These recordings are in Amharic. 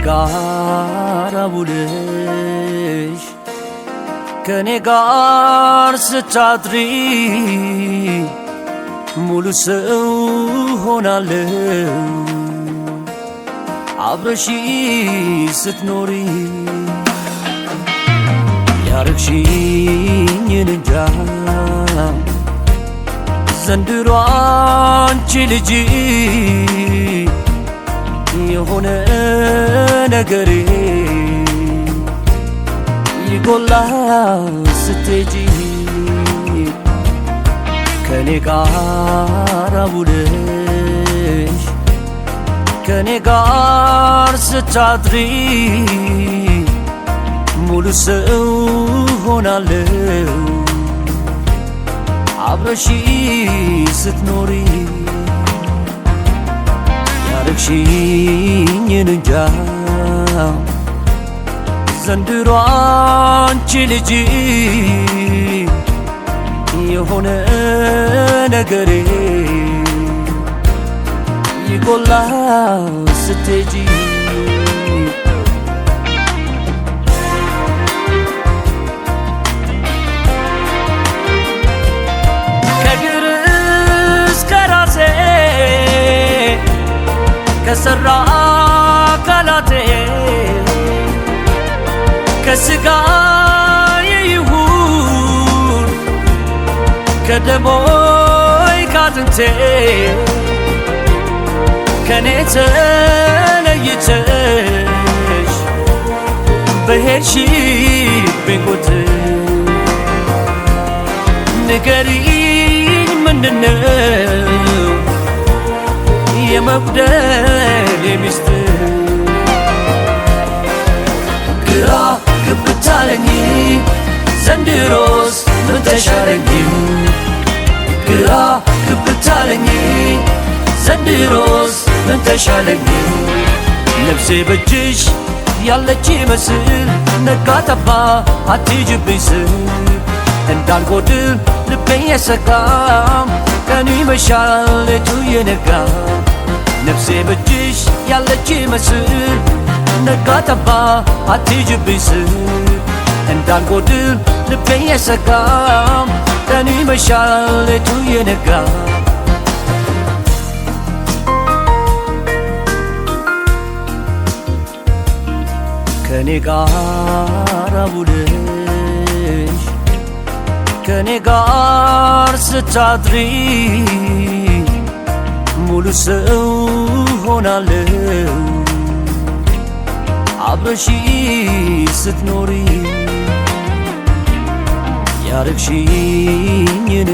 ጋር ውለሽ ከኔ ጋር ስታድሪ ሙሉ ሰው ሆናለሁ አብረሽ ስትኖሪ ያረግሽኝን እንጃ ዘንድሮ አንቺ ልጅ የሆነ ነገሬ ይጎላ ስትሄጂ ከኔ ጋር ውለሽ ከኔ ጋር ስታድሪ ሙሉ ሰው ሆናለሁ አብረሽ ስትኖሪ ያረግሽኝን እንጃ ዘንድሮ አንቺ ልጅ የሆነ ነገሬ ይጎላ ስትሄጂ ከእግር እስከ ራሴ ከሰራ አካላቴ ከስጋዬ ይሁን ከደሞይ ካጥንቴ ከኔ ተለይተሽ በሄድሽብኝ ቁጥር ንገሪኝ ምንድነው የመጉደሌ ሚስጥር ግራ ግብት አለኝ ዘንድሮስ ምን ተሻለኝ ግራ ግብት አለኝ ዘንድሮስ ምን ተሻለኝ ነፍሴ በእጅሽ ያለች ይመስል ነጋ ጠባ አትሂጂብኝ ስል እንዳልጎድል ልቤን የሰጋም ቀኑ ይመሻል ሌቱ የነጋ ነፍሴ በእጅሽ ያለች ይመስል ነጋ ጠባ አትሂጂብኝ ስል እንዳልጎድል ልቤን የሰጋም ቀኑ ይመሻል ሌቱ የነጋ ከኔ ጋር ውለሽ ከኔ ጋር ስታድሪ ሙሉ ሰው ሆናለሁ አብረሽ ስትኖሪ ያረግሽኝን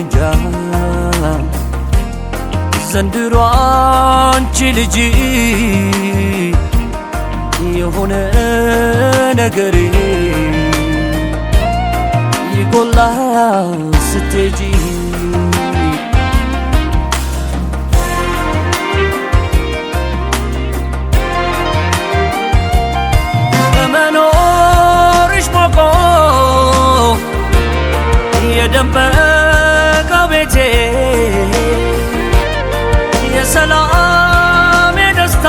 እንጃ ዘንድሮ አንቺ ልጅ የሆነ ነገሬ ይጎላ ስትሄጂ በመኖርሽ ሞቆ የደመቀው ቤቴ የሰላም የደስታ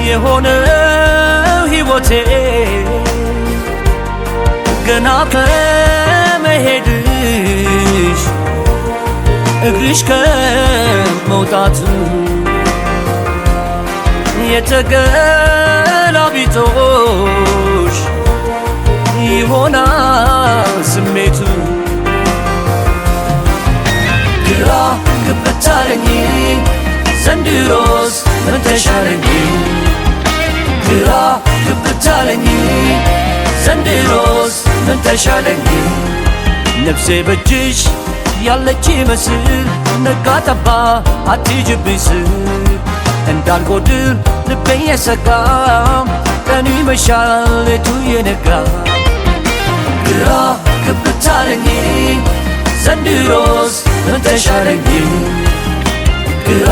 የሆነው ሕይወቴ ገና ከመሄድሽ እግርሽ ከመውጣቱ የተገላቢጦሽ ይሆናል ስሜቱ ግራ ግብት አለኝ ዘንድሮስ ምን ተሻለኝ ግራ ግብት አለኝ ዘንድሮስ ምን ተሻለኝ ነፍሴ በእጅሽ ያለች ይመስል ነጋ ጠባ አትሂጂብኝ ስል እንዳልጎድል ልቤን የሰጋም ቀኑ ይመሻል ሌቱ የነጋ ግራ ግብት አለኝ ዘንድሮስ ምን ተሻለኝ ግራ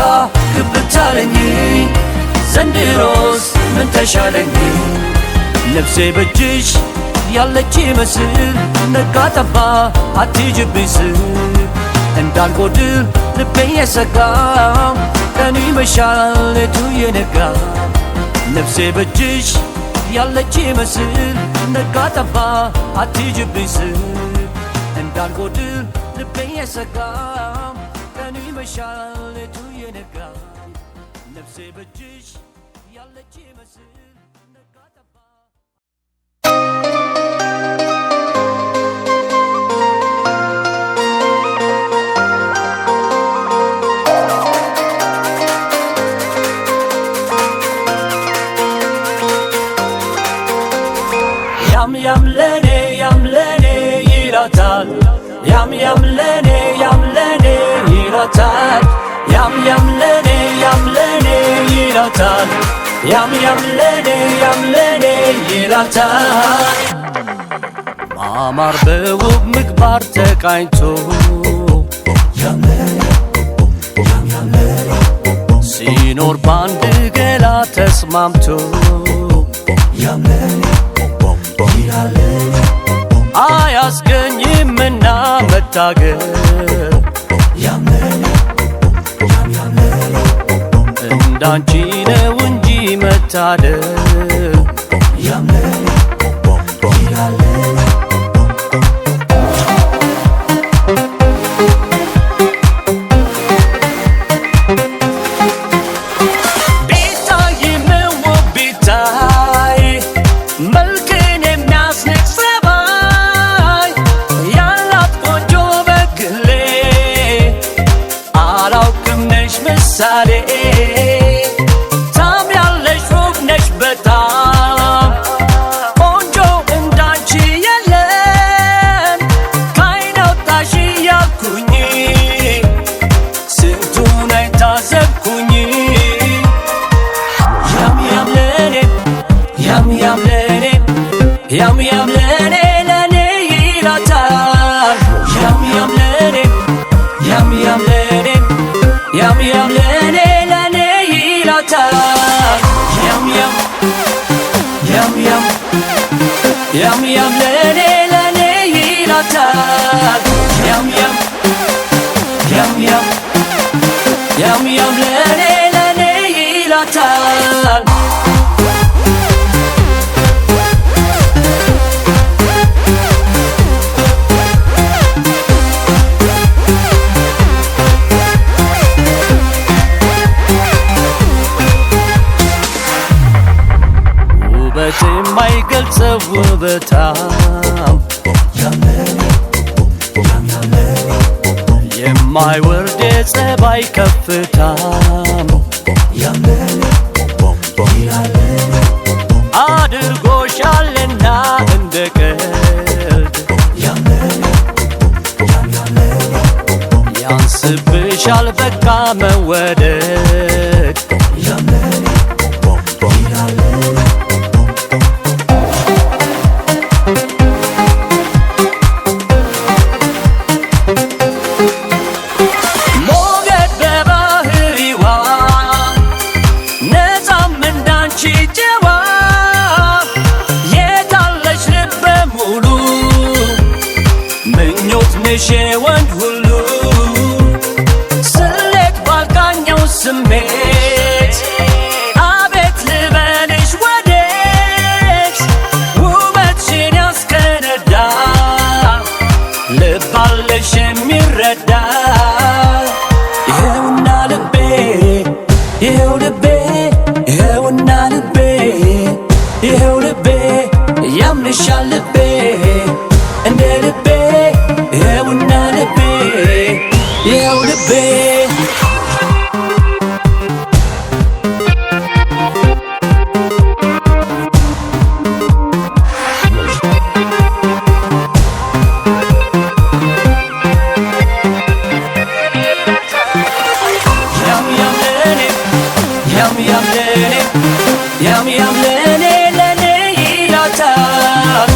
ግብት አለኝ ዘንድሮስ ምን ተሻለኝ ነፍሴ በእጅሽ ያለች ይመስል ነጋ ጠባ አትሂጂብኝ ስል እንዳልጎድል ልቤን የሰጋም ቀኑ ይመሻል ሌቱ የነጋ ነፍሴ በእጅሽ ያለች ይመስል ነጋ ጠባ አትሂጂብኝ ስል እንዳልጎድል ልቤ የሰጋም ቀኑ ይመሻል ሌቱ የነጋ ነፍሴ በእጅሽ ያለች ይመስል ነጋ ጠባ ያም ለኔ ይላታል ያም ለኔ ይላታል ያም ለኔ ይላታል ያም ለኔ ይላታል ማማር በውብ ምግባር ተቃኝቶ ሲኖር ባንድ ገላ ተስማምቶ አያስገኝምና መታገል እንዳንቺ ነው እንጂ መታደል ምሳሌ ታምያለሽ ውብ ነሽ በጣም ቆንጆ እንዳንቺ የለም ከዓይን አውጣሽ እያልኩኝ ስንቱን አይታዘብኩኝ ያም ለኔ ለኔ ይላታል ያም ለኔ ለኔ ይላታል ለኔ ይላታል ለኔ ይላታል ውበት የማይገልጸው ውበታም የማይወርድ የጸባይ ከፍታም አድርጎሻልና እንደ ቀልድ ያንስብሻል በቃ መወደድ የወንድ ሁሉ ስሌት ባልቃኘው ስሜት አቤት ልበልሽ ወዴት ውበትሽን ያስከነዳ ልባለሽ የሚረዳ ይኸውና ልቤ ይኸው ልቤ ያምንሻል ልቤ እንደ ልቤ ይኸውና ልቤ ይኸው ልቤ ያም ለኔ ይላታል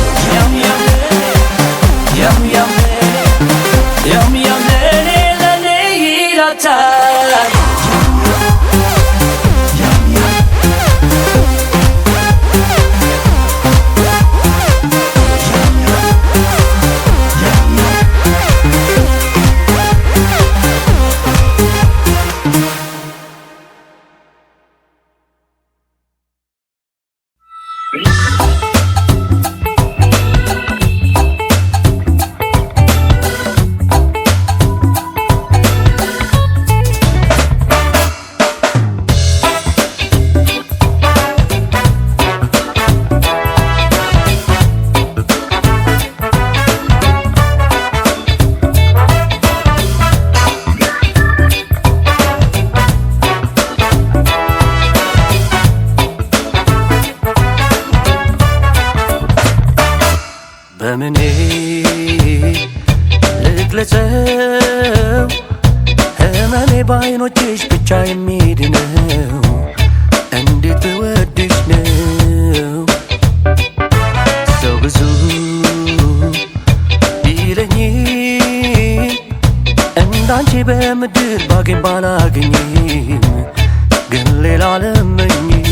በምኔ ልግለጸው ህመሜ ባይኖችሽ ብቻ የሚድነው እንዴት ብወድሽ ነው ሰው ብዙ ቢለኝ እንዳንቺ በምድር ባገኝ ባላገኝም ግን ሌላ ለመኝም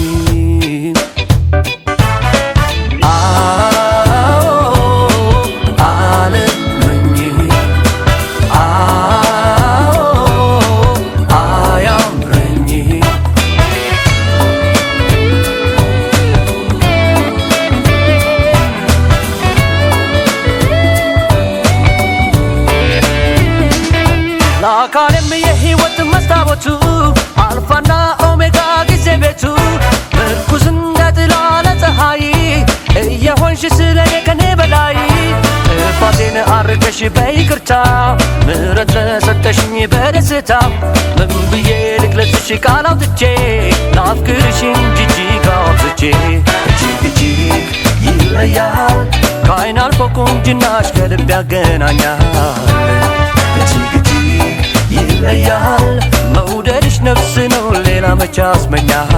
ለአካሌም የህይወት መስታወቱ አልፋና ኦሜጋ ጊዜ ቤቱ ምርኩዝ እንደ ጥላ ለፀሐይ እየሆንሽ ስለኔ ከኔ በላይ ጥፋቴን አርቀሽ በይቅርታ ምሕረት ለሰጠሽኝ በደስታ ምን ብዬ ልግለጽሽ ቃል አውጥቼ ላፍቅርሽ እንጂ እጅግ አብዝቼ እጅግ እጅግ ይለያል ከዓይን አልፎ ቁንጅናሽ ከልብ ያገናኛል እጅግ ይለያል መውደድሽ ነፍስ ነው ሌላ መች ያስመኛል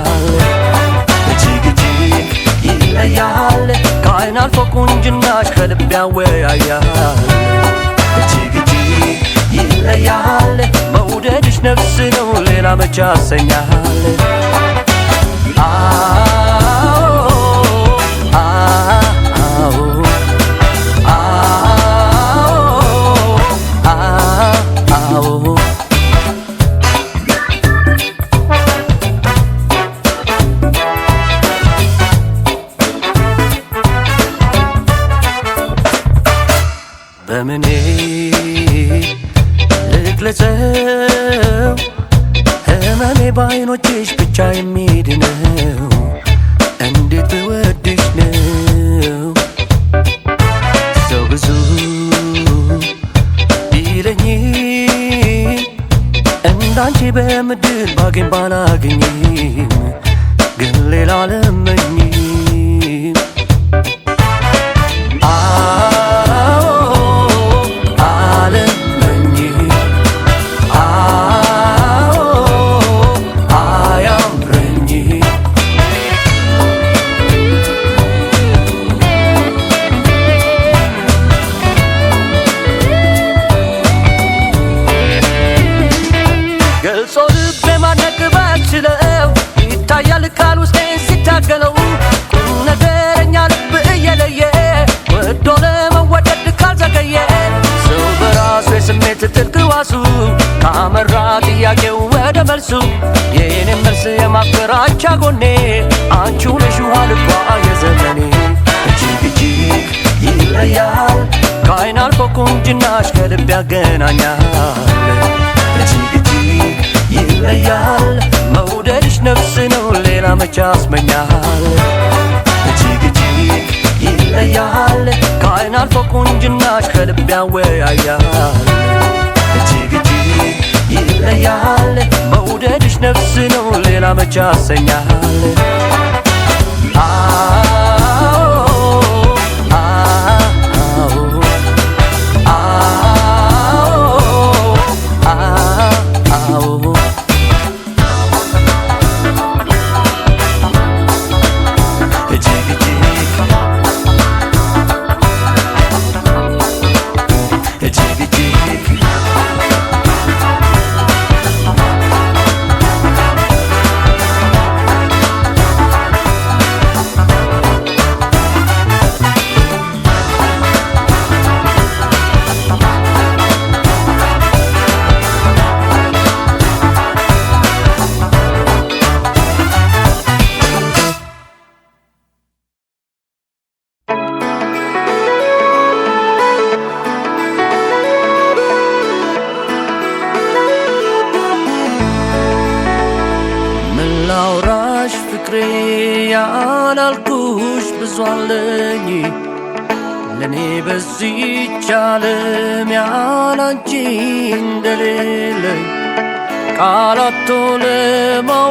እጅግ እጅግ ይለያል ከዓይን አልፎ ቁንጅናሽ ከልብ ያወያያል እጅግ እጅግ ይለያል መውደድሽ ነፍስ ነው ሌላ መች ያሰኛል በምኔ ልግለጸው ህመሜ ባይኖችሽ ብቻ የሚድነው እንዴት ብወድሽ ነው ሰው ብዙ ቢለኝ እንዳንቺ በምድር ባገኝ ባላገኝም ግን ሌላ ለመኝም ገልጾ ልቤ ማድነቅ ባልችለው ይታያል ካል ውስጤን ሲታገለው ቁም ነገረኛ ልብ እየለየ ወዶ ለመወደድ ካልዘገየ ሰው በራሱ የስሜት ጥልቅ ዋሱ ካመራ ጥያቄው ወደ መልሱ የኔም መልስ የማፍቀር አቻ ጎኔ አንቺው ነሽ ውሃ ልቧ የዘመኔ እጅግ እጅግ ይለያል ከዓይን አልፎ ቁንጅናሽ ከልብ ያገናኛል እጅግ እጅግ ይለያል መውደድሽ ነፍስ ነው ሌላ መች ያስመኛል እጅግ እጅግ ይለያል ከዓይን አልፎ ቁንጅናሽ ከልብ ያወያያል እጅግ እጅግ ይለያል መውደድሽ ነፍስ ነው ሌላ መች ያሰኛል ፍቅሬ ያላልኩሽ ብዙ አለኝ ለኔ በዚች ዓለም ያላንቺ እንደሌለኝ ቃላቶ ለማውራት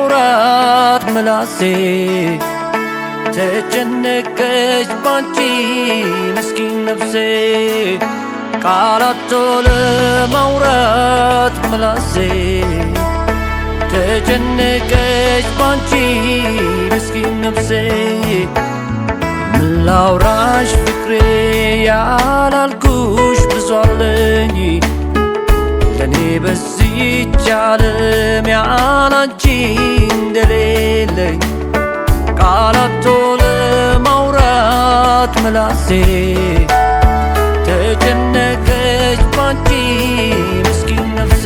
ምላሴ ተጨነቀች ባንቺ ምስኪን ነፍሴ ቃላቶ ለማውራት ምላሴ ተጨነቀች ባንቺ ምስኪን ነፍሴ ምን ላውራሽ ፍቅሬ ያላልኩሽ ብዙ አለኝ ለኔ በዚች ዓለም ያላንቺ እንደሌለኝ ቃላቶ ለማውራት ምላሴ ተጨነቀች ባንቺ ምስኪን ነፍሴ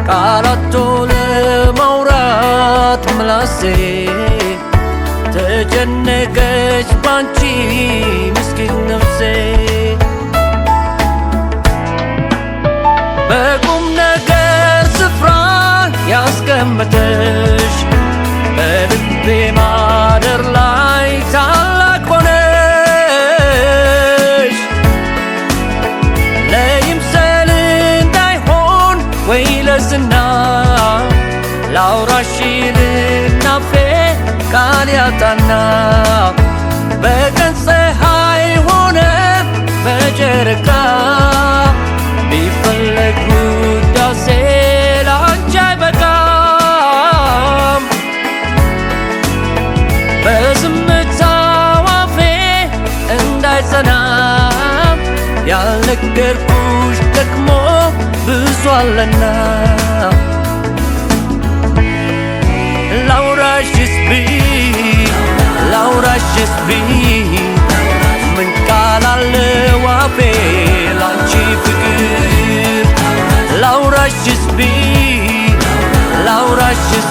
ቃላቶ ለማውራት ምላሴ ተጨነቀች ባንቺ ምስኪን ነፍሴ በቁም ነገር ስፍራ ያስቀመጠሽ በልቤ ማደር ላይ ታላቅ ሆነሽ ለይምሰል እንዳይሆን ወይ ለዝና ላውራሽ ልናፌ ቃል ያጣና በቀን ፀሐይ ሆነ በጨረቃ ቢፈለግ ውዳሴ ላንቺ አይበቃም በዝምታው አፌ እንዳይጸና ያልነገርኩሽ ደግሞ ብዙ አለና ላውራሽስ ምን ቃል አለው አፌ ላንቺ ፍቅር ላውራሽስ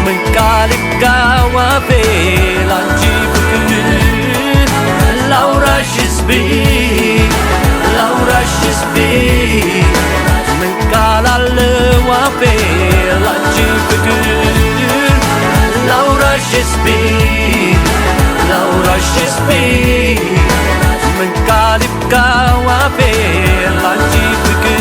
ምን ቃል ይጋው አፌ ላንቺ ፍቅር ላውራሽስ ምን ቃል አለው አፌ ላንቺ ፍቅር ላውራሽስ ምን ቃል ይጋው አፌ ላንቺ ፍቅር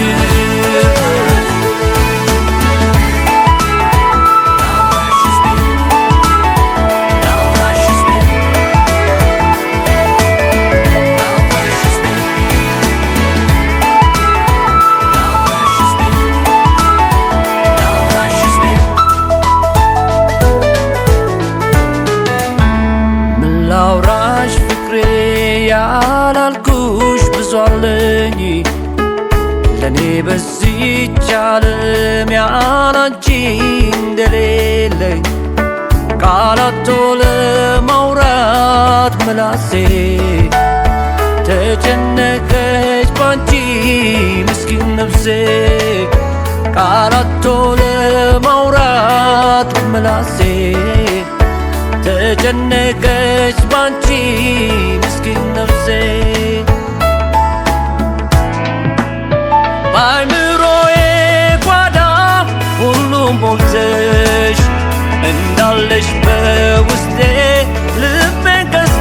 ላውራሽ ፍቅሬ ያላልኩሽ ብዙ አለኝ ለኔ በዚች ዓለም ያላንቺ እንደሌለኝ ቃላቶ ለማውራት ምላሴ ተጨነቀች ባንቺ ምስኪን ነፍሴ ቃላቶ ለማውራት ምላሴ ተጨነቀች ባንቺ ምስኪን ነፍሴ በአእምሮዬ ጓዳ ሁሉም ሞልተሽ እንዳለሽ በውስጤ ልቤን ገዝተሽ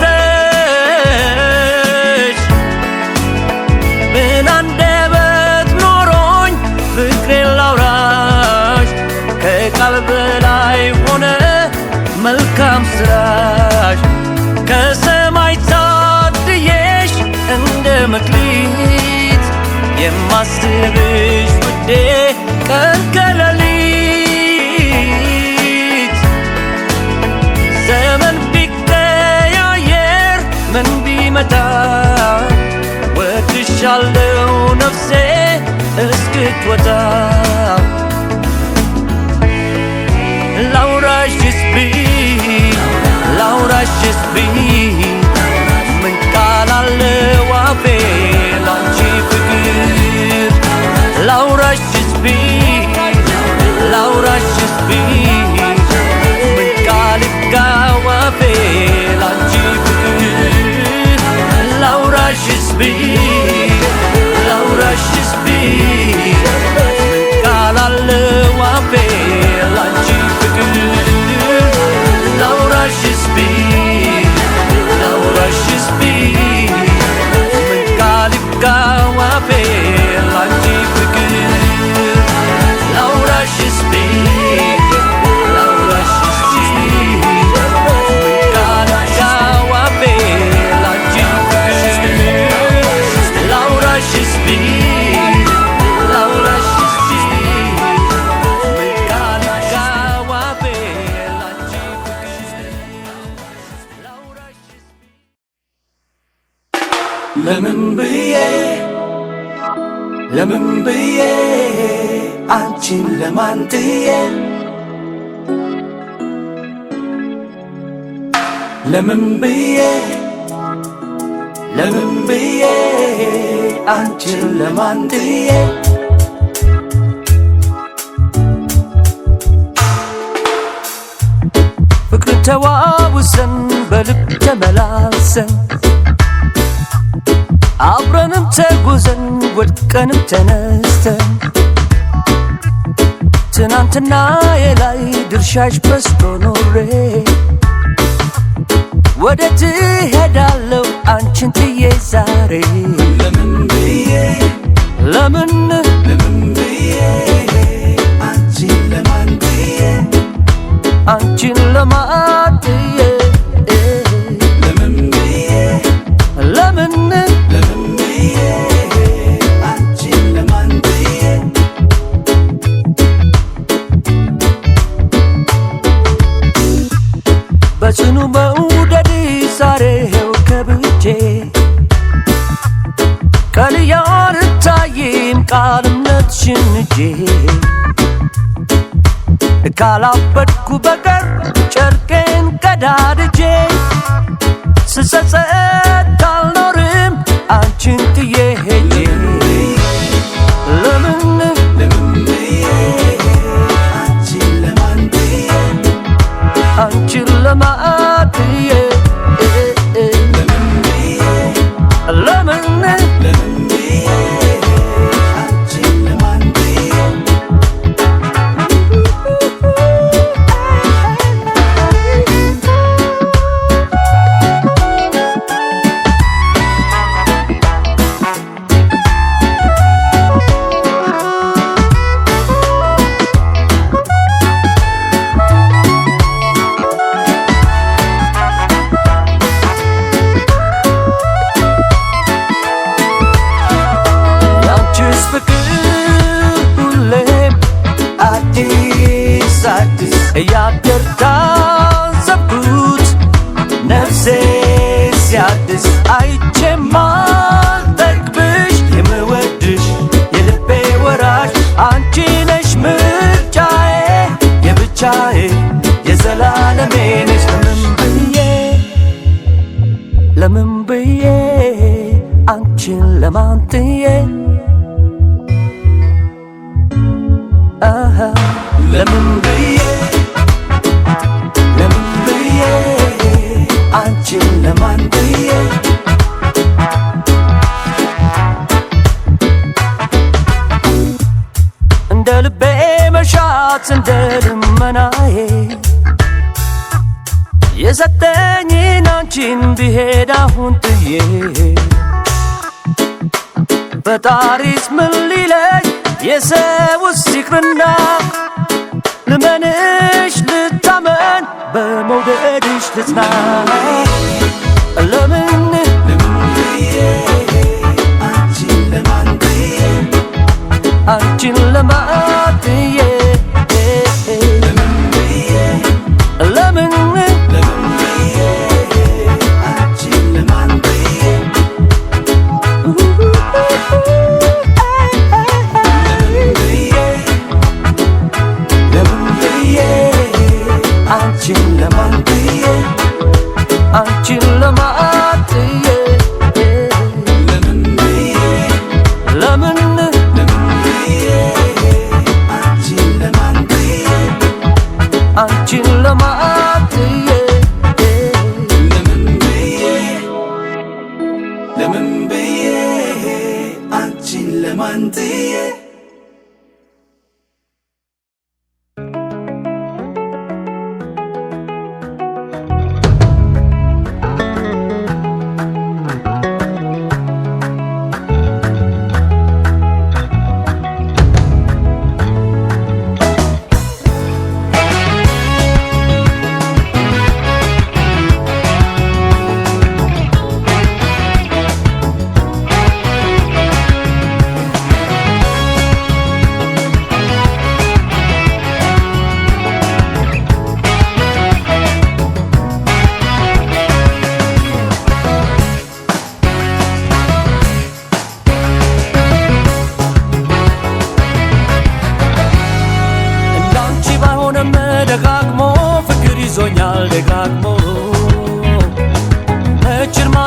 ምን አንደበት ኖሮኝ ፍቅሬን ላውራሽ ከቃል በላይ ሆነ መልካም ስራሽ ከሰማይ ታድዬሽ እንደ መክሊት የማስብሽ ውዴ ቀን ከሌሊት ዘመን ቢቀያየር ምን ቢመጣ ወድሻለው ነፍሴ እስክትወጣ ላውራሽስ ምን ቃል አለው አፌ ላንቺ ፍቅር ላውራሽስ ለምን ብዬ አንቺን ለማን ጥዬ ለምን ብዬ አንቺን ለማን ጥዬ ፍቅር ተዋውሰን በልብ ተመላልሰን አብረንም ተጉዘን ወድቀንም ተነስተን ትናንትና የላይ ድርሻሽ በስቶ ኖሬ ወዴት እሄዳለሁ አንቺን ጥዬ ዛሬ ለምን ብዬ አንቺን ለማን ጥዬ አንቺን ለማን ጥዬ ለምን ብዬ አንቺን ለማን ጥዬ በጽኑ መውደድ ዛሬው ከብቼ ቀልያ አልታይም ቃል እምነትሽን እጄ ካላበድኩ በቀር ጨርቄን ቀዳድጄ ስጸጸት አልኖርም አንቺን ጥዬ ሄጄ ለምን አንቺን ለማን ጥዬ አንቺን ለማን ጥዬ ለምን አንቺን ለማን ጥዬ እያደር ታዘብኩት ነፍሴ ሲያድስ አይቼማ ጠግብሽ የምወድሽ የልቤ ወራሽ አንቺ ነሽ ምርጫዬ የብቻዬ የዘላለሜ ነሽ ለምን ብዬ አንቺን ለማን ጥዬ ለምን ብዬ አንቺን ለማን ጥዬ እንደ ልቤ መሻት እንደ ልመናዬ የሰጠኝን አንቺን ብሄድ አሁን ጥዬ ፈጣሪስ ምን ሊለኝ የሰውስ ይቅርና ልመንሽ ልታመን በመውደድሽ ልጽና ለምን አንቺን ለማን ጥዬ አንቺን ለማን ጥዬ ለምን አንቺን ለማን ጥዬ አንቺን ለማን ጥዬ አንቺን ለማን ጥዬ ለምን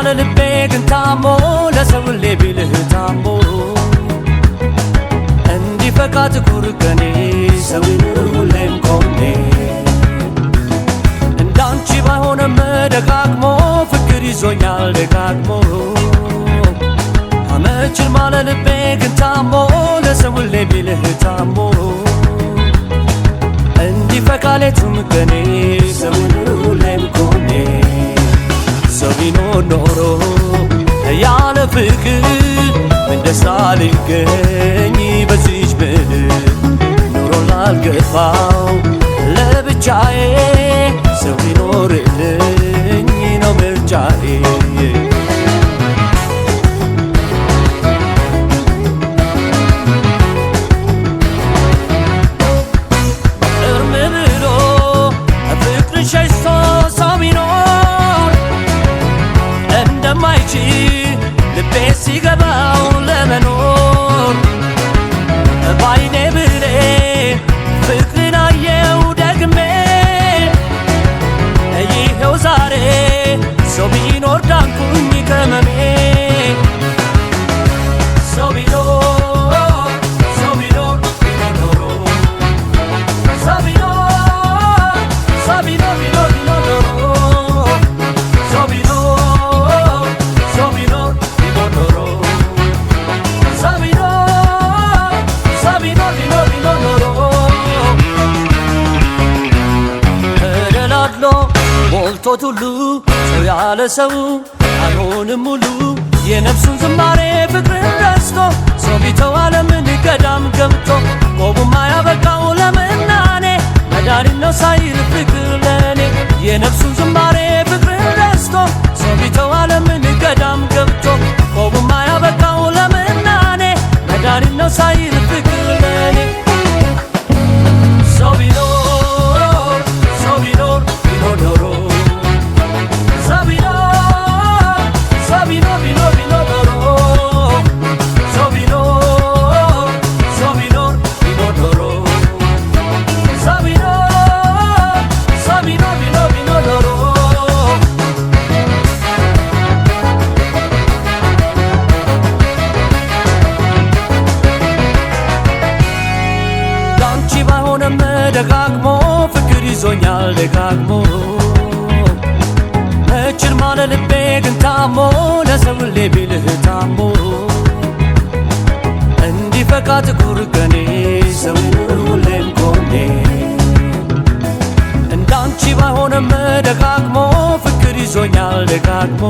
ማለ ልቤ ግን ታሞ ለሰው ቢልህ ታሞ እንዲፈካ ጥቁር ቀኔ ሰው ሁሌም ቆሜ እንዳንቺ ባይሆንም ደጋግሞ ፍቅር ይዞኛል ደጋግሞ አመችር ማለ ልቤ ግን ታሞ ለሰው ቢልህ ታሞ እንዲፈካ ሌቱም ቀኔ ሰው ሁሌም ቆሜ ሰው ቢኖር ኖሮ ያለ ፍቅር ምን ደስታ ሊገኝ በዚች ምድር ኑሮ ላልገባው ለብቻዬ ሰው ቢኖርልኝ ነው ምርጫዬ እርም ብሎ ፍቅርን ሸሽቶ ሰው ቢኖር እንደማይችል ልቤ ሲገባው ለመኖር ባይኔ ብሌ ፍቅርን አየው ደግሜ ይኸው ዛሬ ሰው ቢኖር ዳንኩኝ ከመሜ ሰው ቢኖር ሰው ቢኖር ቢኖር ኖሮ ሰው ቢኖር ሰው ቢኖር ቢኖር ቢኖር ኖሮ ሰው ቢኖር ሰው ቢኖር ቢኖር ኖሮ ሰው ቢኖር ሰው ቢኖር ቢኖር ቢኖር ኖሮ ተደላድሎ ሞልቶት ሁሉ ሰው ያለ ሰው አይሆንም ሙሉ የነፍሱን ዝማሬ ፍቅርን ረስቶ ሰው ቢተው ዓለምን ገዳም ገብቶ ቆቡማ ያበቃው ለምናኔ መድኃኒት ነው ሳይል ፍቅር ለኔ የነፍሱን ዝማሬ ፍቅርን ረስቶ ሰው ቢተው ዓለምን ገዳም ገብቶ ቆቡማ ያበቃው ለምናኔ መድኃኒት ነው ሳይል ፍቅር ለኔ ሰው ቢኖር ሰው ቢኖር ቢኖር ኖሮ ሰው ቢኖር ሰው ቢኖር ቢኖር ቢኖር ኖሮ ሰው ቢኖር ሰው ቢኖር ቢኖር ኖሮ ሰው ቢኖር ሰው ቢኖር ቢኖር ቢኖር ኖሮ ላንቺ ባይሆንም ደጋግሞ ፍቅር ይዞኛል ደጋግሞ መችል ማለ ልቤ ግን ታሞ ለሰው ቢልህ ታሞ እንዲፈካ ጥቁር ቀኔ ሰው ሁሌም ቆሜ እንዳንቺ ባይሆንም ደጋግሞ ፍቅር ይዞኛል ደጋግሞ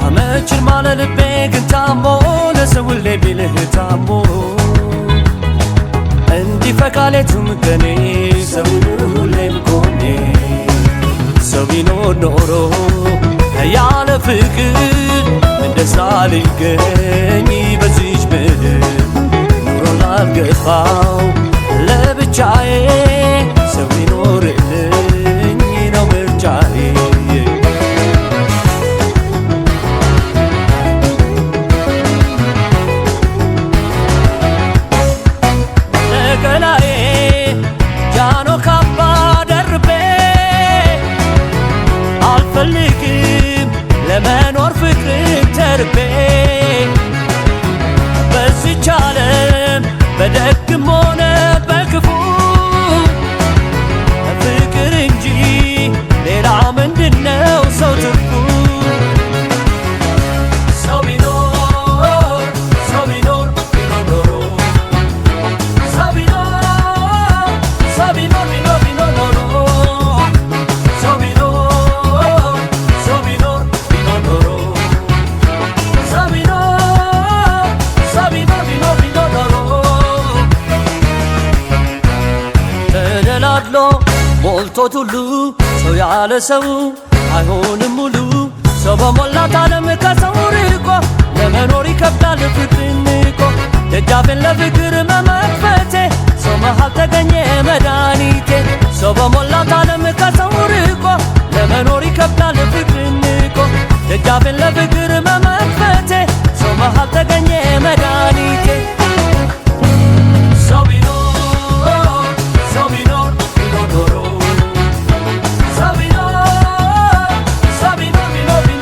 አመችል ማለ ልቤ ግን ታሞ ለሰው ቢልህ ታሞ እንዲፈካ ሌቱም ቀኔ ሰው ሁሌም ቆሜ ሰው ቢኖር ኖሮ ያለ ፍቅር ምን ደስታ ሊገኝ በዚች ምድር ኑሮ ላልገባው ለብቻዬ ሰው ቢኖርልኝ ነው ምርጫዬ ለገላዬ ጃኖ ካባ ደርቤ አልፈልግም ለመኖር ፍቅርን ተርቤ በዚች ዓለም በደግም ሆነ በክፉ ፍቅር እንጂ ሌላ ምንድነው ሰው ትርፉ ሰው ቢኖር ሰው ቢኖር ቢኖር ኖሮ ሰው ቢኖር ሰው ቢኖር ቢኖር ቢኖር ኖሮ ሰው ቢኖር ሰው ቢኖር ቢኖር ኖሮ ሰው ቢኖር ሰው ቢኖር ቢኖር ቢኖር ኖሮ ተደላድሎ ሞልቶት ሁሉ ሰው ያለ ሰው አይሆንም ሙሉ ሰው በሞላት ዓለም ከሰው ርቆ ለመኖር ይከብዳል ፍቅርን ንቆ ደጃፌን ለፍቅር መመክፈቴ ሰው መሃል ተገኘ መድኃኒቴ ሰው በሞላት ዓለም ከሰው ርቆ ለመኖር ይከብዳል ፍቅርን ንቆ ደጃፌን ለፍቅር መመክፈቴ ሰው መሃል ተገኘ መድኃኒቴ ሰው ቢኖር ሰው ቢኖር ቢኖር ኖሮ ሰው ቢኖር ሰው ቢኖር ቢኖር ቢኖር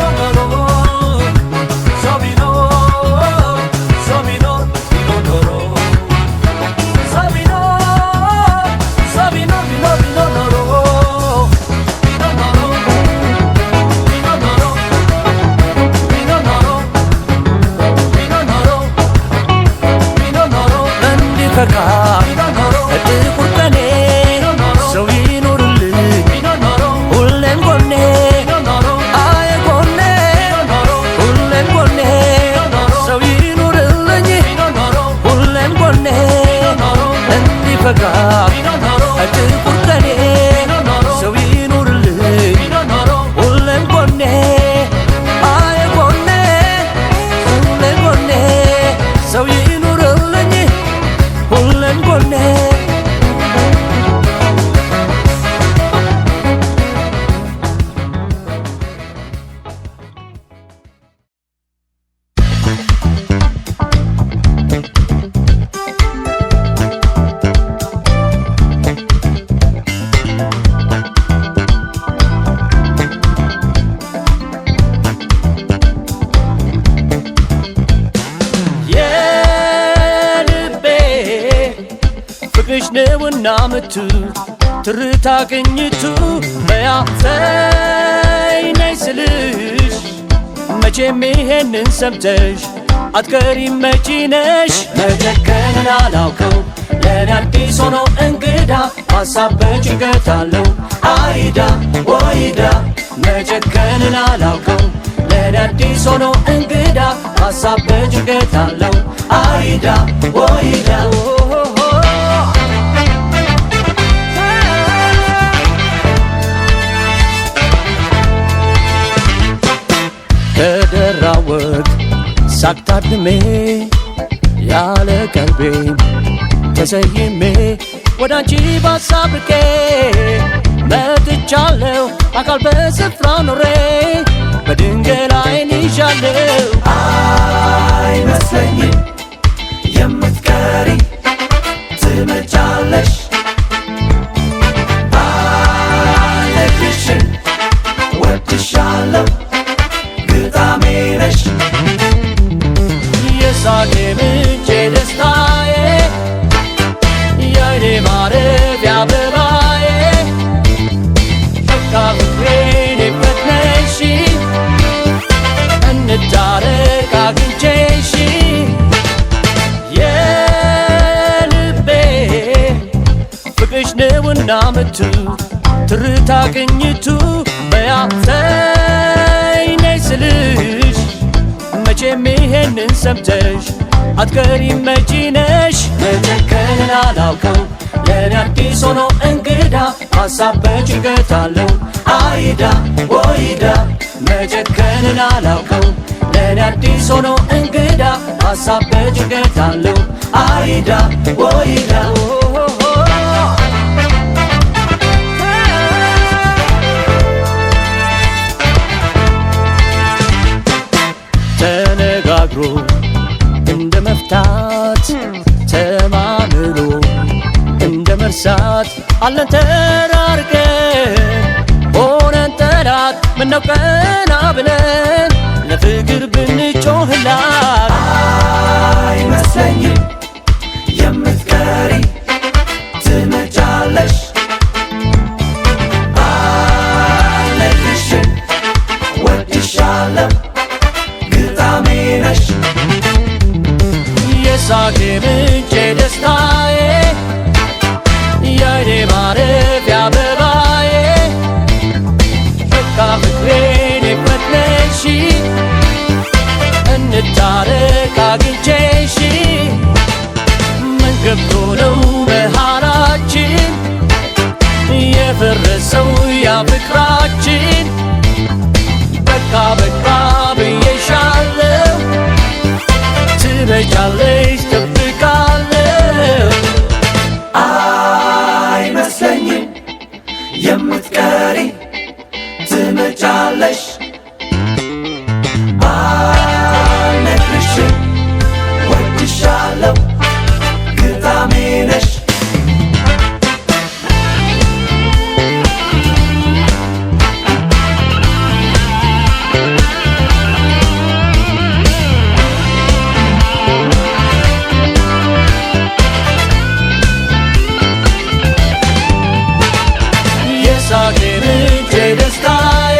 ነውና ምቱ ትርታ ቅኝቱ በያተይ ነይ ስልሽ መቼም ይሄንን ሰምተሽ አትቀሪም መቼ ነሽ መጨከንን አላውቀው ለኔ አዲስ ሆኖ እንግዳ ሀሳብ በጭንቀት አለው አይዳ ወይዳ መጨከንን አላውቀው ለኔ አዲስ ሆኖ እንግዳ ሀሳብ በጭንቀት አለው አይዳ ወይዳ ከደራ ወግ ሳቅታድሜ ያለ ቀልቤ ተሰይሜ ወዳንቺ ባሳብቄ መጥቻለሁ አካል በስፍራ ኖሬ በድንገት አይን ይዣለሁ አይመስለኝም የምትቀሪ ትመጫለሽ ባለግሽን ወድሻለሁ ግጣሜ ነሽ የሳቄ ምንጭ ደስታዬ የእኔ ማረፊያ አበባዬ በቃ ፍቅሬን ፈትነሽ እንታረቅ አግኝቼሽ የልቤ ፍቅርሽ ነውና ምቱ ትርታ ቅኝቱ በያተይ ነይ ስልሽ መቼም ይሄንን ሰምተሽ አትቀሪም መቼ ነሽ መጨከንን አላውቀው ለኔ አዲስ ሆኖ እንግዳ ሀሳብ በጭንቀት አለው አይዳ ወይዳ መጨከንን አላውቀው ለኔ አዲስ ሆኖ እንግዳ ሀሳብ በጭንቀት አለው አይዳ ወይዳ ተነጋግሮ እንደ መፍታት ተማምሎ እንደ መርሳት አለን ተራርቀን ሆነን ጠላት ምነው ቀና ብለን ለፍቅር ብንጮህላት አይመስለኝም የምትቀሪ ትመጫለሽ ባለግሽን ወድሻለሁ ግጣሜ ነሽ የሳቄ ምንጭ ደስታዬ የእኔ ማረፊያ አበባዬ በቃ ፍቅሬን ፈትነሽ እንታረቅ አግኝቼሽ ምን ገብቶ ነው መሃላችን የፈረሰው ያ ፍቅራችን በቃ በቃ ብዬሻለሁ ትመጫለሽ ጠብቃለሁ አይመስለኝም የምትቀሪ ትመጫለሽ ባልነግርሽም ወድሻለሁ ግጣሜ ነሽ የሳቄ ምንጭ ደስታዬ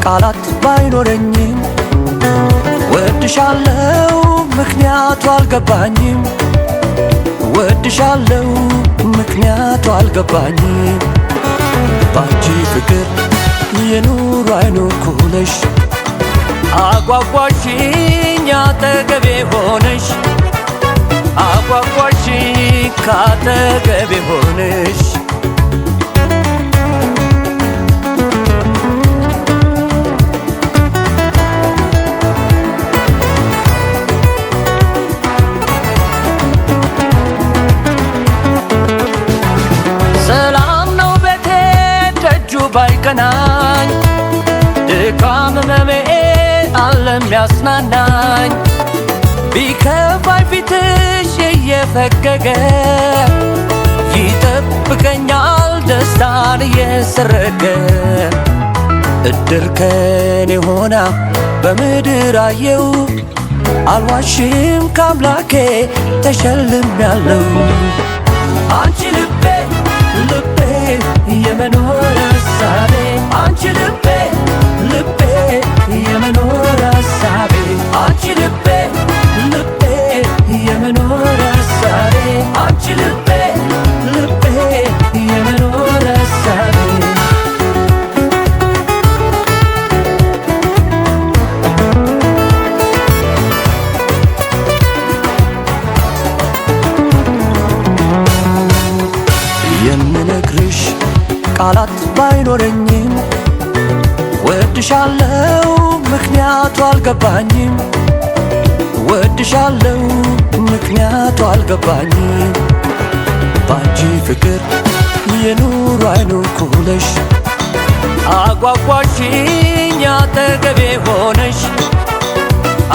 ቃላት ባይኖረኝም ወድሻለው ምክንያቱ አልገባኝም ወድሻለው ምክንያቱ አልገባኝም ባንቺ ፍቅር የኑሮ አይኖርኩልሽ አጓጓሽኝ አጠገቤ ሆነሽ አጓጓሽኝ ካጠገቤ ሆነሽ ሰላም ነው ቤቴ ደጁ ባይቀናኝ ድካም ህመሜ ዓለም ያጽናናኝ ቢከፋኝ ፊትሽ እየፈገገ ይጠብቀኛል ደስታን እየሰረገ እድር ከኔ ሆና በምድር አየው አልዋሽም ከአምላኬ ተሸልሜያለሁ አንቺ ልቤ ልቤ የመኖር ሐሳቤ አንቺ ልቤ ልቤ የመኖር ሐሳቤ አንቺ ልቤ ልቤ የመኖር ሐሳቤ አንቺ ልቤ ልቤ የመኖር ሐሳቤ የምነግርሽ ቃላት ባይኖረኝም ወድሻለው ምክንያቱ አልገባኝም ወድሻለው ምክንያቱ አልገባኝም ባንቺ ፍቅር የኑሮ አይኖርኩልሽ አጓጓሽኝ አጠገቤ ሆነሽ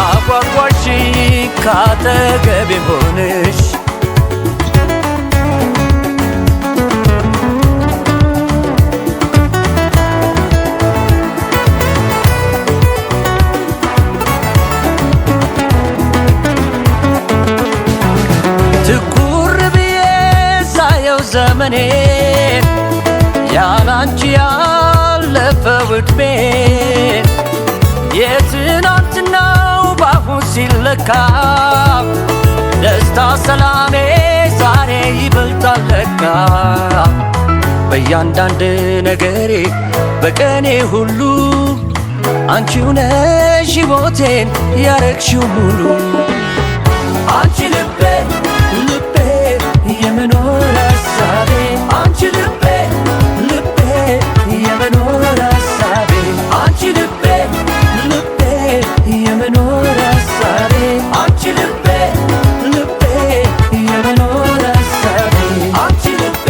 አጓጓሽኝ ካጠገቤ ሆነሽ ዘመኔ ያላንቺ ያለፈው ዕድሜ የትናንትናው ባሁን ሲለካ ደስታ ሰላሜ ዛሬ ይበልጣል ለካ በእያንዳንድ ነገሬ በቀኔ ሁሉ አንቺው ነሽ ሕይወቴን ያረግሽው ሙሉ አንቺ ልቤ ልቤ የመኖር ሐሳቤ አንቺ ልቤ ልቤ የመኖር ሐሳቤ አንቺ ልቤ ልቤ የመኖር ሐሳቤ አንቺ ልቤ ልቤ የመኖር ሐሳቤ አንቺ ልቤ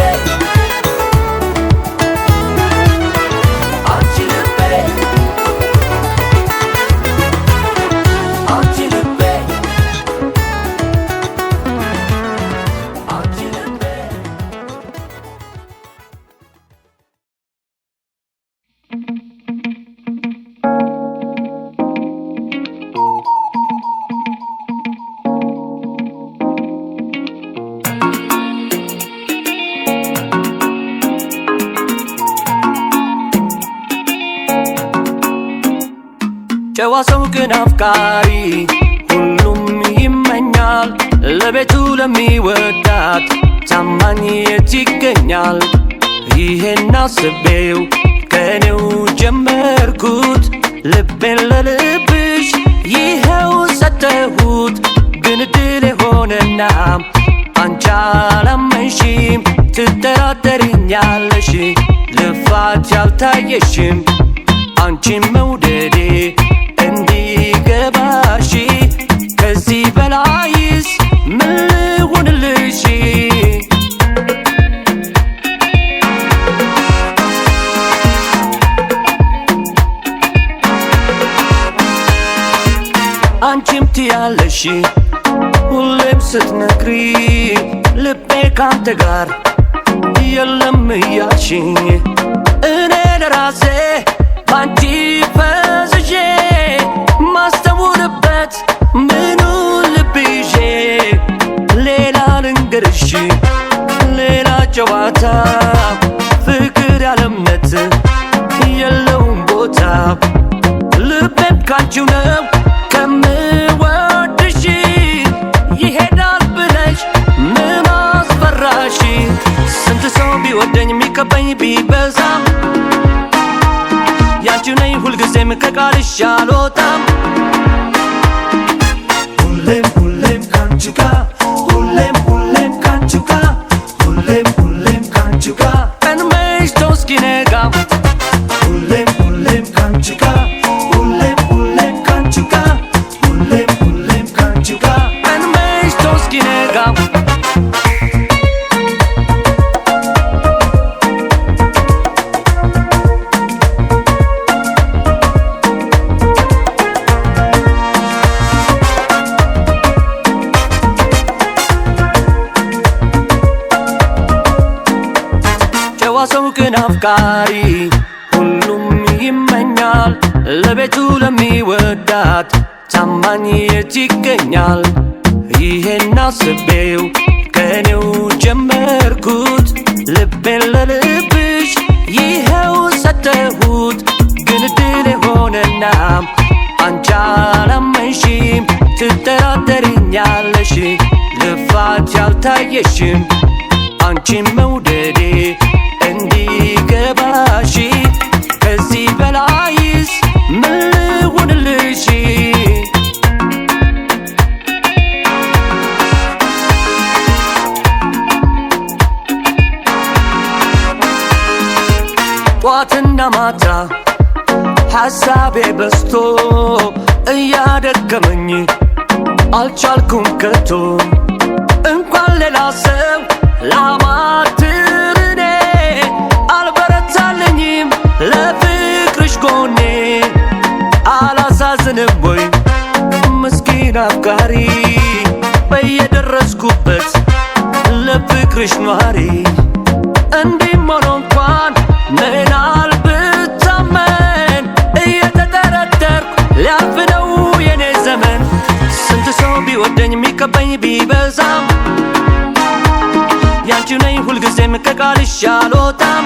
አንቺ ልቤ አንቺ ልቤ ጨዋ ሰው ግን አፍቃሪ ሁሉም ይመኛል ለቤቱ ለሚወዳት ታማኝ የት ይገኛል ይሄን አስቤው ከኔው ጀመርኩት ልቤን ለልብሽ ይኸው ሰጠሁት ግን ድል ሆነና አንቺ አላመንሽም ትጠራጠሪኛለሽ ልፋት ያልታየሽም አንቺን መውደዴ እንዲገባሽ ከዚህ በላይስ ምን ልሁንልሽ አንቺም ትያለሽ ሁሌም ስትነግሪ ልቤ ካንተ ጋር የለም እያልሽኝ እኔ ለራሴ ባንቺ ፈዝዤ ማስተውልበት ምኑ ልብዤ ሌላ ልንገርሽ ሌላ ጨዋታ ፍቅር ያለ እምነት የለውም ቦታ ልቤም ካንቺው ነው ከምወድሽ ይሄዳል ብለሽ ምን አስፈራሽ? ስንት ሰው ቢወደኝ የሚከበኝ ቢበዛም ያንቺው ነኝ ሁልጊዜም ከቃልሽ አልወጣም። ሁሌም ሁሌም ካንቺ ጋር ሁሌም ሁሌም ካንቺ ጋር ሁሌም ሁሌም ካንቺ ጋር ቀን መሽቶ እስኪነጋ ሁሌም ሁሌም ካንቺ ጋር ሁሌም ሁሌም ካንቺ ጋር ሁሌም ሁሌም ካንቺ ጋር ቀን መሽቶ እስኪነጋ ሰው ግን አፍቃሪ ሁሉም ይመኛል ለቤቱ ለሚወዳት ታማኝ የት ይገኛል? ይሄን አስቤው ከኔው ጀመርኩት ልቤን ለልብሽ ይኸው ሰጠሁት። ግን ድል ሆነና አንቺ አላመንሽም ትጠራጠሪኛለሽ ልፋት ያልታየሽም አንቺን መውደዴ እንዲገባሽ ከዚህ በላይስ ምን ልሁንልሽ? ጧትና ማታ ሐሳቤ በዝቶ እያደከመኝ አልቻልኩም ከቶ እንኳን ሌላ ሰው ላማትር እኔ አልበረታልኝም ለፍቅርሽ ጎኔ። አላሳዝንም ወይ ምስኪን አፍቃሪ በየደረስኩበት ለፍቅርሽ ኗሪ እንዲህም ሆኖ እንኳን ምናል ብታመን እየተጠረጠርኩ ሊያልፍ ነው የኔ ዘመን። ስንት ሰው ቢወደኝ የሚከበኝ ቢበዛም ያንቺው ነኝ ሁልጊዜም ከቃልሽ አልወጣም።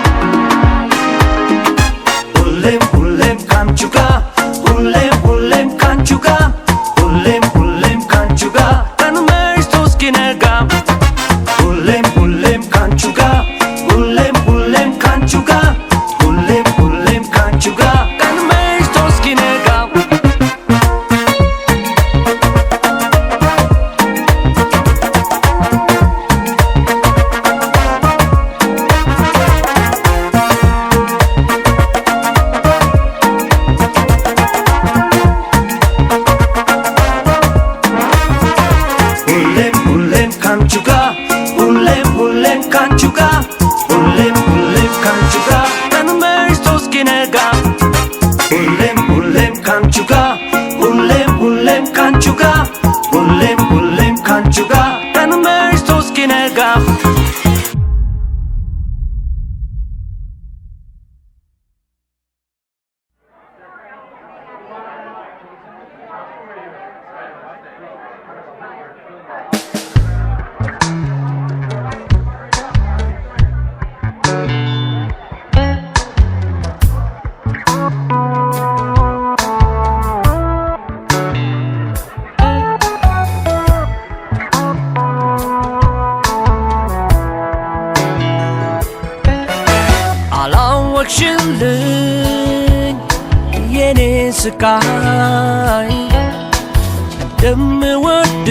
ሁሌም ሁሌም ካንቺ ጋር ሁሌም ሁሌም ካንቺ ጋር ሁሌም ሁሌም ካንቺ ጋር ቀን መሽቶ እስኪነጋ ሁሌም ሁሌም ካንቺ ጋር ሁሌም ሁሌም ካንቺ ጋር ሁሌም ሁሌም ካንቺ ጋር ቀን መሽቶ እስኪነጋ ሁሌም ሁሌም ካንቺ ጋር ሁሌም ሁሌም ካንቺ ጋር ሁሌም ሁሌም ካንቺ ጋር ቀን መሽቶ እስኪነጋ ሁሌም ሁሌም ካንቺ ጋር ሁሌም ሁሌም ካንቺ ጋር ሁሌም ሁሌም ካንቺ ጋር ቀን መሽቶ እስኪነጋ አላወቅሽልኝ የኔ ስቃይ እንደምወድሽ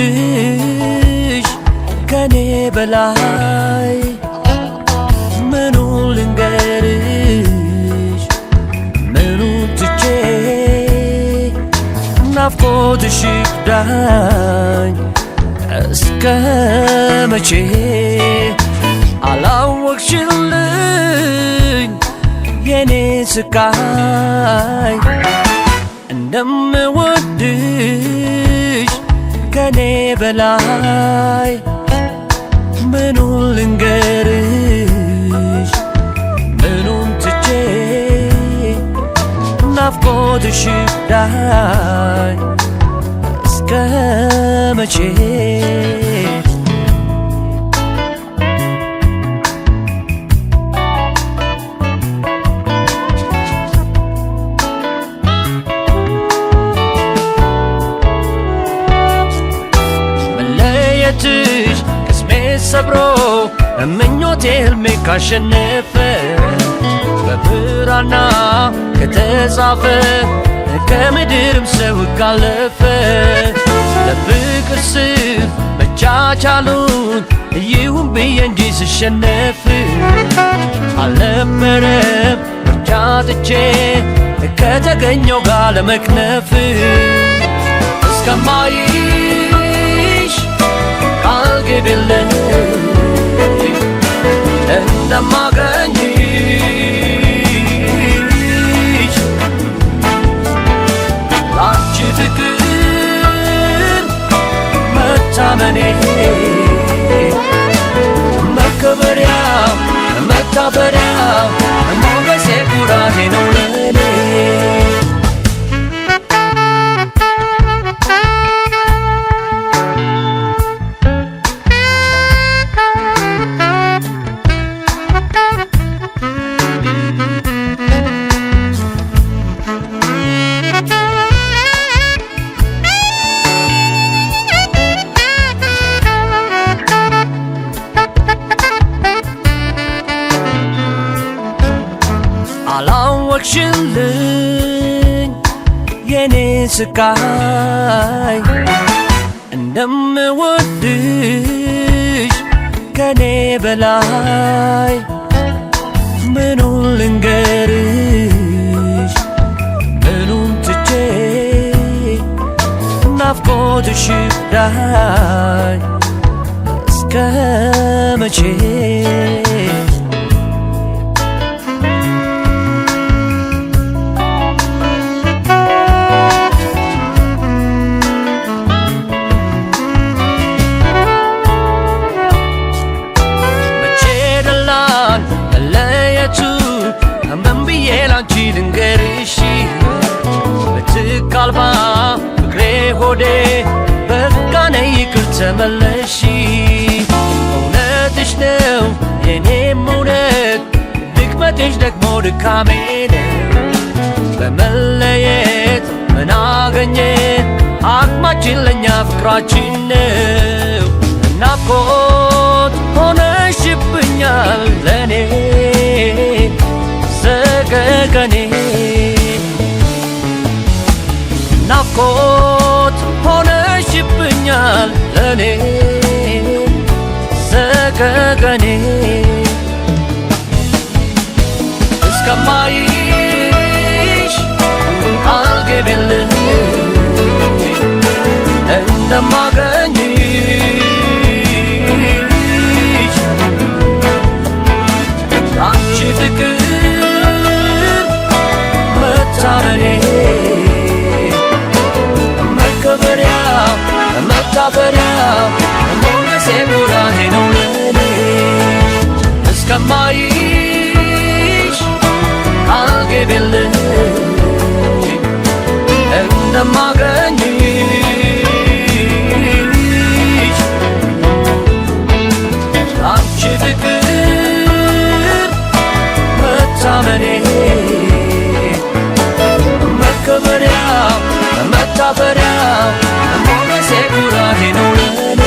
ከኔ በላይ ምኑ ልንገርሽ ምኑ ትቼ ናፍቆትሽ ይክዳኝ እስከ መቼ? አላወቅሽልኝ የኔ ስቃይ እንደምወድሽ ከኔ በላይ ምኑን ልንገርሽ ምኑን ትቼ ናፍቆትሽ ይክዳኝ እስከ መቼ? አብሮ ምኞቴ ህልሜ ካሸነፈ በብራና ከተጻፈ ከምድርም ሰው ካለፈ ለፍቅር ስል መቻቻሉን ይሁን ብዬ እንጂ ስሸነፍ አልነበረም ምርጫ ትቼ ከተገኘው ጋር ለመክነፍ እስከማይሽ ቃል ግቢልኝ እንደማገኝሽ ላንቺ ፍቅር መታመኔ መከበሪያ መታበሪያ ሞገሴ ኩራቴ ነው ለኔ አላወቅሽልኝ የኔ ስቃይ እንደምወድሽ ከኔ በላይ ምኑን ልንገርሽ ምኑን ትቼ ናፍቆትሽ ዳይ እስከ መቼ ላንቺ ልንገርሽ ምትክ አልባ ፍቅሬ ሆዴ በቃ ነይ ይቅር ተመለሺ እውነትሽ ነው የኔም እውነት ድክመትሽ ደግሞ ድካሜ ነው በመለየት ምን አገኘን አቅማችን ለእኛ ፍቅራችን ነው ናፍቆት ሆነሽብኛል ለኔ ሰቀቀኔ ናፍቆት ሆነሽብኛል ለኔ ሰቀቀኔ እስከማይሽ ቃል ግቢልኝ እንደማገኝሽ ላንቺ ፍቅር መታመኔ መከበሪያ መታበሪያ ሞገሴ ኩራቴ ነው ለኔ እስከማይሽ ቃል ግቢልኝ እንደማገኝሽ ላንቺ ፍቅር መታመኔ መከበሪያ መታበሪያ ሞገሴ ኩራቴ ነው ለኔ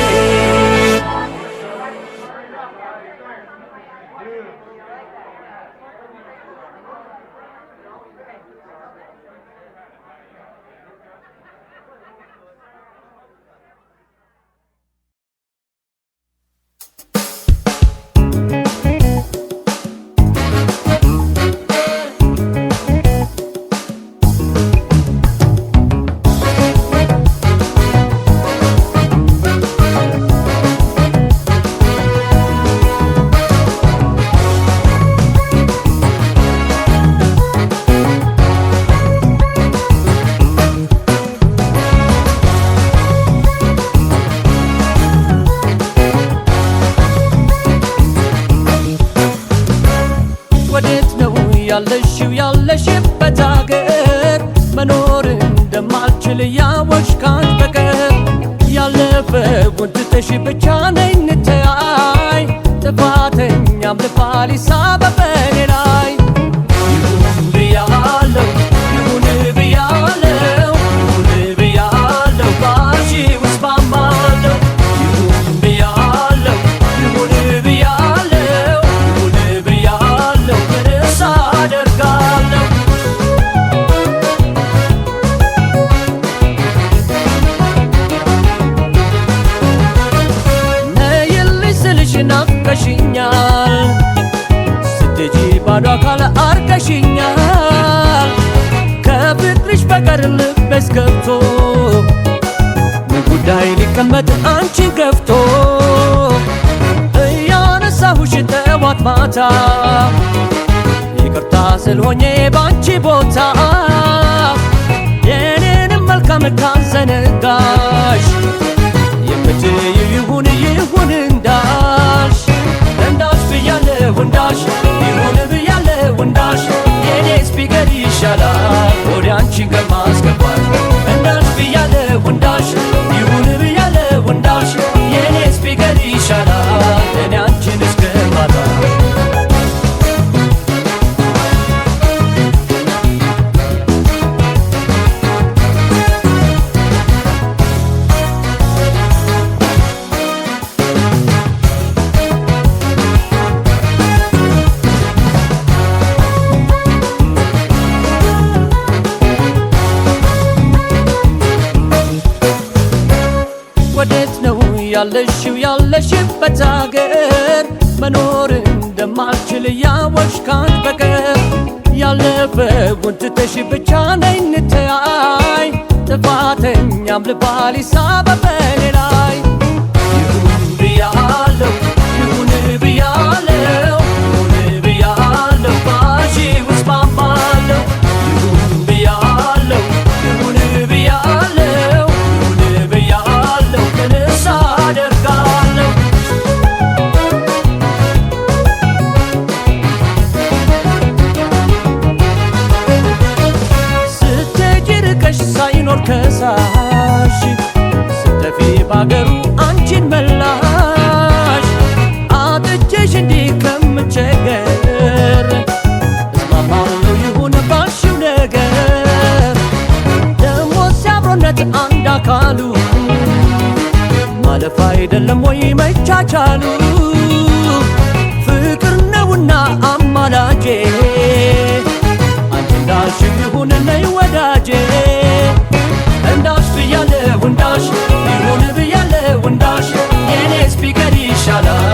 ያለሽበት አገር መኖር እንደማልችል ያወቅሽ ካንቺ በቀር ያለፈውን ትተሽ ብቻ ነይ እንተያይ ጥፋተኛም ልባል ይሳበብ በኔ ላይ ይሁን ብያለሁ ይሁን ብያለሁ ይሁን ብያለሁ ባንቺ ውስጥ ባማለሁ ይሁን ብያለሁ ይሁን ናፍቀሽኛል ስትሄጂ ባዶ አካል አርገሽኛል ከፍቅርሽ በቀር ልቤስ ገብቶ ምን ጉዳይ ሊቀመጥ አንቺን ገፍቶ እያነሳሁሽ ጠዋት ማታ ይቅርታ ስል ሆኜ ባንቺ ቦታ የኔንም መልካም ካዘነጋሽ የምትይው ይሁን ይሁን እንዳልሽ ብያለሁ እንዳልሽ ይሁን ብያለሁ እንዳልሽ የኔስ ቢቀር ይሻላል ወደ አንቺን ከማስገባት እንዳልሽ ብያለሁ እንዳልሽ ይሁን ብያለሁ እንዳልሽ የኔስ ቢቀር ይሻላል እኔ አንቺን እስከማጣ ያለሽበት አገር መኖር እንደማልችል ያወቅሽ ካንቺ በቀር ያለፈውን ትተሽ ብቻ ነይ እንተያይ ጥፋተኛም ልባል ይሳበብ በኔ ላይ ይሁን ብያለሁ ይሁን ብያለሁ ይሁን ብያለሁ ባንቺ እስማማለሁ ይሁን ብያለሁ ይሁን ብያለሁ ይሁን ብያለሁ ተነሳ አደርጋለሁ ስትሄጂ ርቀሽ ሳይኖር ከሳሽ ስትጠፊ ባገሩ አንቺን መላሽ አጥቼሽ እንዲህ ከምቸገር እስማማለሁ ይሁን ባልሽው ነገር ደሞ ሲያብሮነት አንድ አካሉ ማለፍ አይደለም ወይ መቻቻሉ ፍቅር ነውና አማላጄ አንቺ እንዳልሽ ይሁን ነይ ወዳጄ እንዳልሽ ብያለሁ እንዳልሽ ይሁን ብያለሁ እንዳልሽ የኔስ ቢቀር ይሻላል